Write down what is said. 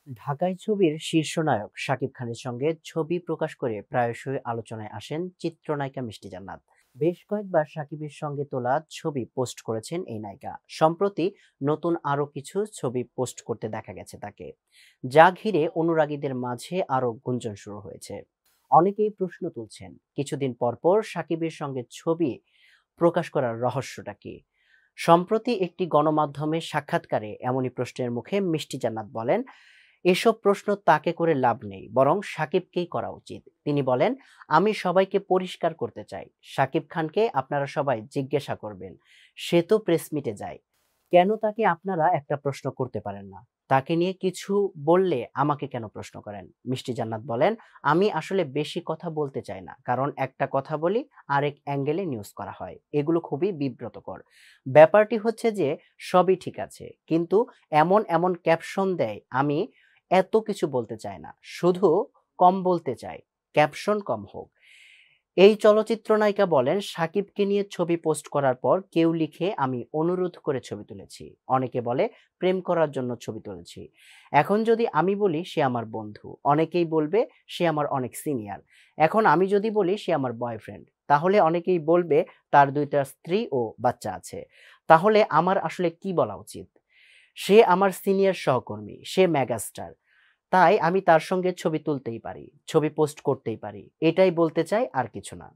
ঢাকাই ছবির শীর্ষ নায়ক শাকিব খানের সঙ্গে ছবি প্রকাশ করে প্রায়শই আলোচনায় আসেন চিত্রনায়িকা মিষ্টি জান্নাত। বেশ কয়েকবার শাকিবের সঙ্গে তোলা ছবি পোস্ট করেছেন এই নায়িকা। সম্প্রতি নতুন আরো কিছু ছবি পোস্ট করতে দেখা গেছে তাকে, যা ঘিরে অনুরাগীদের মাঝে আরো গুঞ্জন শুরু হয়েছে। অনেকেই প্রশ্ন তুলছেন, কিছুদিন পর পর শাকিবের সঙ্গে ছবি প্রকাশ করার রহস্যটা কি। সম্প্রতি একটি গণমাধ্যমে সাক্ষাৎকারে এমনই প্রশ্নের মুখে মিষ্টি জান্নাত বলেন, এসব প্রশ্ন তাকে করে লাভ নেই, বরং সাকিবকেই করা উচিত। তিনি বলেন, আমি সবাইকে পরিষ্কার করতে চাই, সাকিব খানকে আপনারা সবাই জিজ্ঞাসা করবেন, সে তো প্রেস মিটে যায়, কেন তাকে আপনারা একটা প্রশ্ন করতে পারেন না? তাকে নিয়ে কিছু বললে আমাকে কেন প্রশ্ন করেন? মিষ্টি জান্নাত বলেন, আমি আসলে বেশি কথা বলতে চাই না, কারণ একটা কথা বলি আরেক অ্যাঙ্গেলে নিউজ করা হয়, এগুলো খুবই বিব্রতকর। ব্যাপারটি হচ্ছে যে সবই ঠিক আছে, কিন্তু এমন এমন ক্যাপশন দেয়, আমি এত কিছু বলতে চাই না, শুধু কম বলতে চাই, ক্যাপশন কম হোক। এই চলচ্চিত্র নায়িকা বলেন, সাকিবকে নিয়ে ছবি পোস্ট করার পর কেউ লিখে আমি অনুরোধ করে ছবি তুলেছি, অনেকে বলে প্রেম করার জন্য ছবি তুলেছি। এখন যদি আমি বলি সে আমার বন্ধু, অনেকেই বলবে সে আমার অনেক সিনিয়র। এখন আমি যদি বলি সে আমার বয়ফ্রেন্ড, তাহলে অনেকেই বলবে তার দুইটা স্ত্রী ও বাচ্চা আছে। তাহলে আমার আসলে কি বলা উচিত? সে আমার সিনিয়র সহকর্মী, সে মেগাস্টার, তাই আমি তার সঙ্গে ছবি তুলতেই পারি, ছবি পোস্ট করতেই পারি। এটাই বলতে চাই, আর কিছু না।